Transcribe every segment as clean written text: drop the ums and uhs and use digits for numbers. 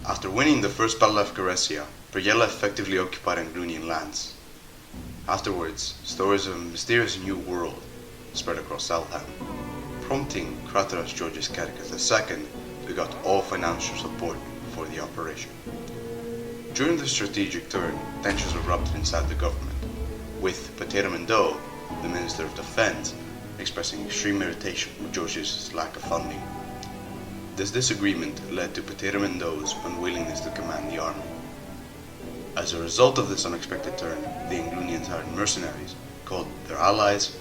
After winning the first battle of Goresia, Preyella effectively occupied Anglunian lands. Afterwards, stories of a mysterious new world spread across Eltham, prompting Craterus Georgius Caecus II to got all financial support for the operation. During the strategic turn, tensions erupted inside the government, with Pateramendo, the Minister of Defense, expressing extreme irritation with Georgius' lack of funding. This disagreement led to Pateramendo's unwillingness to command the army. As a result of this unexpected turn, the Anglunians hired mercenaries, called their allies,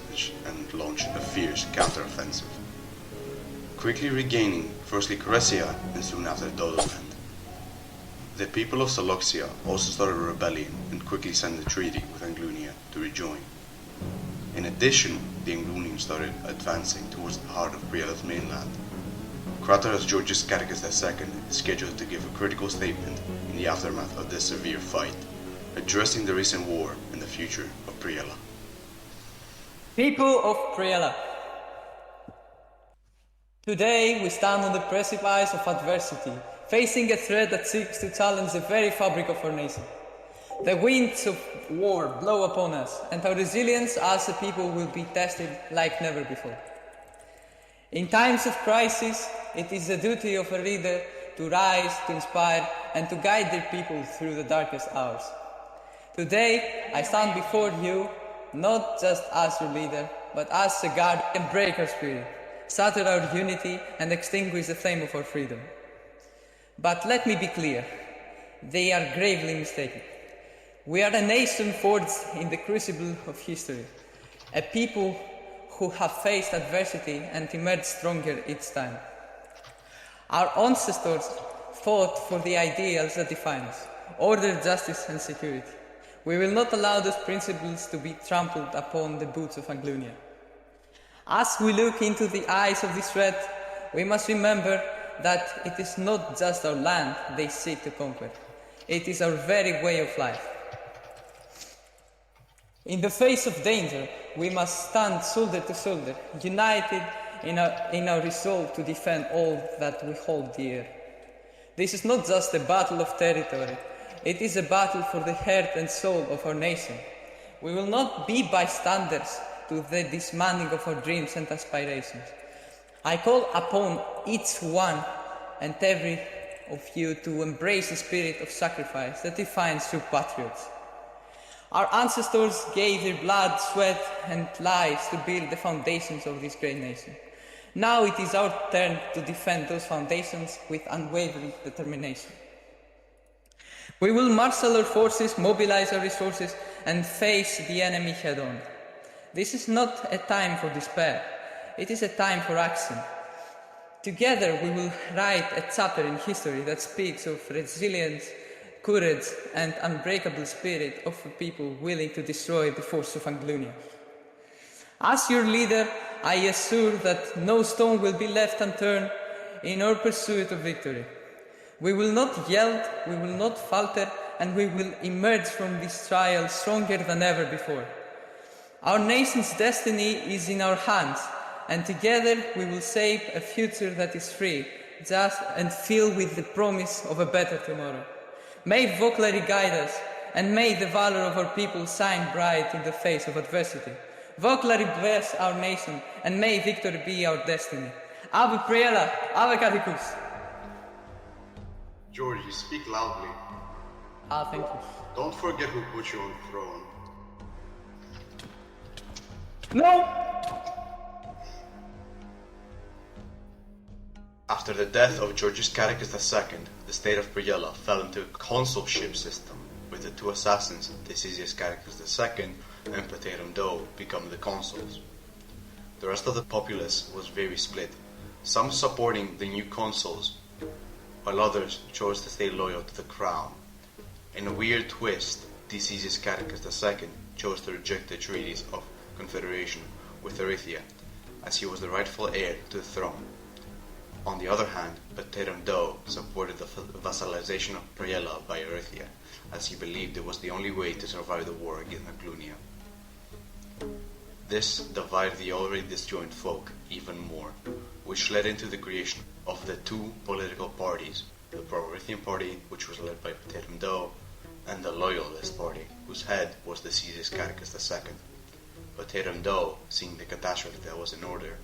and launched a fierce counter-offensive, quickly regaining firstly Goresia and soon after Dodoland. The people of Saloxia also started a rebellion and quickly signed a treaty with Anglunia to rejoin. In addition, the Anglunians started advancing towards the heart of Preyella's mainland. Craterus Georgius Caecus II is scheduled to give a critical statement in the aftermath of this severe fight, addressing the recent war and the future of Preyella. People of Preyella, today we stand on the precipice of adversity, facing a threat that seeks to challenge the very fabric of our nation. The winds of war blow upon us, and our resilience as a people will be tested like never before. In times of crisis, it is the duty of a leader to rise, to inspire, and to guide their people through the darkest hours. Today, I stand before you not just as your leader, but as a guard and break our spirit, shatter our unity, and extinguish the flame of our freedom. But let me be clear, they are gravely mistaken. We are a nation forged in the crucible of history, a people who have faced adversity and emerged stronger each time. Our ancestors fought for the ideals that define us, order, justice, and security. We will not allow those principles to be trampled upon the boots of Anglunia. As we look into the eyes of this threat, we must remember that it is not just our land they seek to conquer. It is our very way of life. In the face of danger, we must stand shoulder to shoulder, united in our resolve to defend all that we hold dear. This is not just a battle of territory, it is a battle for the heart and soul of our nation. We will not be bystanders to the dismantling of our dreams and aspirations. I call upon each one and every of you to embrace the spirit of sacrifice that defines true patriots. Our ancestors gave their blood, sweat, and lives to build the foundations of this great nation. Now it is our turn to defend those foundations with unwavering determination. We will marshal our forces, mobilize our resources, and face the enemy head-on. This is not a time for despair. It is a time for action. Together we will write a chapter in history that speaks of resilience, courage, and unbreakable spirit of a people willing to destroy the force of Anglunia. As your leader, I assure that no stone will be left unturned in our pursuit of victory. We will not yield, we will not falter, and we will emerge from this trial stronger than ever before. Our nation's destiny is in our hands, and together we will shape a future that is free, just, and filled with the promise of a better tomorrow. May vocabulary guide us, and may the valor of our people shine bright in the face of adversity. Vocabulary bless our nation, and may victory be our destiny. Ave Preyella, Ave Aristios. George, you speak loudly. Thank you. Don't forget who put you on the throne. No! After the death of Georgius Caecus II, the state of Preyella fell into a consulship system, with the two assassins, Decius Caecus II and Pateramendo, becoming the consuls. The rest of the populace was very split, some supporting the new consuls, while others chose to stay loyal to the crown. In a weird twist, Decius Caecus II chose to reject the treaties of confederation with Erythia, as he was the rightful heir to the throne. On the other hand, Pateramendo supported the vassalization of Preyella by Erythia, as he believed it was the only way to survive the war against Anglunia. This divided the already disjointed folk even more, which led into the creation of the two political parties, the Pro-Erythrian party, which was led by Potatum Do, and the Loyalist party, whose head was the Decius Caricus II. Potatum Do, seeing the catastrophe that was in order,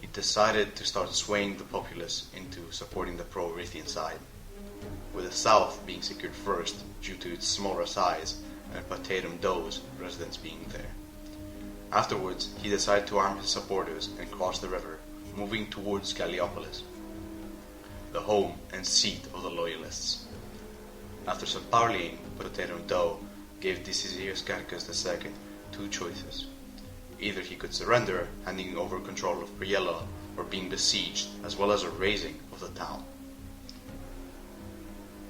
he decided to start swaying the populace into supporting the Pro-Erythrian side, with the south being secured first due to its smaller size and Potatum Do's residence being there. Afterwards, he decided to arm his supporters and cross the river, moving towards Galliopolis, the home and seat of the Loyalists. After some parleying, Potatum Do gave Decius Caricus II two choices. Either he could surrender, handing over control of Preyella, or being besieged, as well as a razing of the town.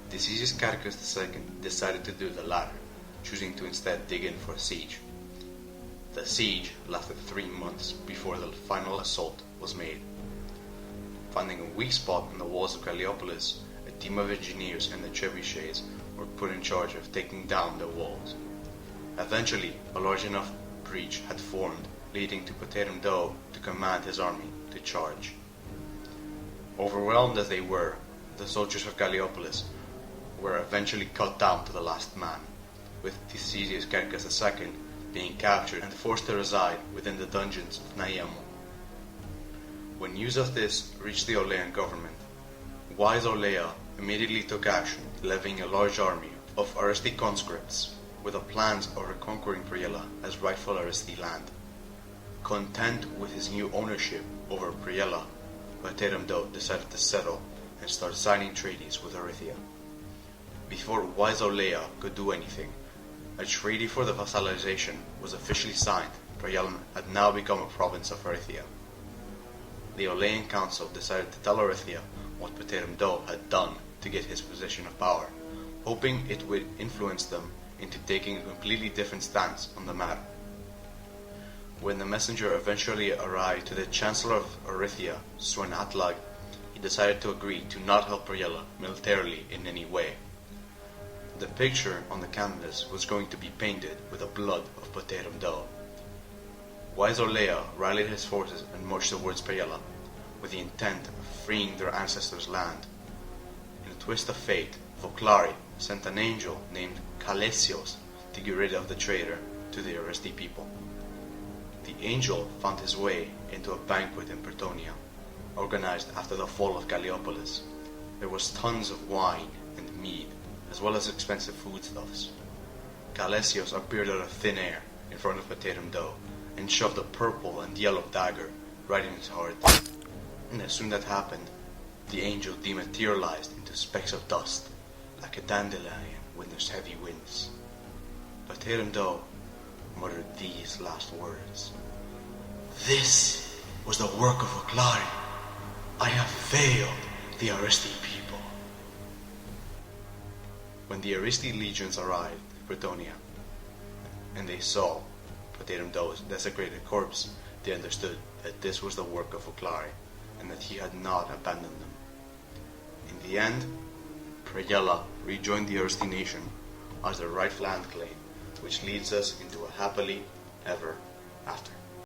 Decius Caricus II decided to do the latter, choosing to instead dig in for a siege. The siege lasted 3 months before the final assault was made. Finding a weak spot in the walls of Galliopolis, a team of engineers and the trebuchets were put in charge of taking down the walls. Eventually, a large enough breach had formed, leading to Potatum Do to command his army to charge. Overwhelmed as they were, the soldiers of Galliopolis were eventually cut down to the last man, with Decius Caricus II being captured and forced to reside within the dungeons of Naiamo. When news of this reached the Olean government, wise Olea immediately took action, levying a large army of Aristi conscripts with the plans of reconquering Preyella as rightful Aristi land. Content with his new ownership over Preyella, Potatum Do decided to settle and start signing treaties with Erythia. Before wise Olea could do anything, a treaty for the vassalization was officially signed. Preyellan had now become a province of Erythia. The Olean Council decided to tell Erythia what Potatum Do had done to get his position of power, hoping it would influence them into taking a completely different stance on the matter. When the messenger eventually arrived to the Chancellor of Erythia, Swen Atlag, he decided to agree to not help Preyella militarily in any way. The picture on the canvas was going to be painted with the blood of Potatum Do. Wise Olea rallied his forces and marched towards Preyella, with the intent of freeing their ancestors' land. In a twist of fate, Voclari sent an angel named Calesios to get rid of the traitor to the Aristi people. The angel found his way into a banquet in Pertonia, organized after the fall of Galliopolis. There was tons of wine and mead, as well as expensive foodstuffs. Calesios appeared out of thin air in front of Potatum Do and shoved a purple and yellow dagger right in his heart. And as soon as that happened, the angel dematerialized into specks of dust, like a dandelion when there's heavy winds. Potatum Do muttered these last words: "This was the work of Voclari. I have failed the Aristi people." When the Aristi legions arrived at Pertonia, and they saw Potatum Do's desecrated corpse, they understood that this was the work of Voclari, and that he had not abandoned them. In the end, Preyella rejoined the Aristi nation as their right land claim, which leads us into a happily ever after.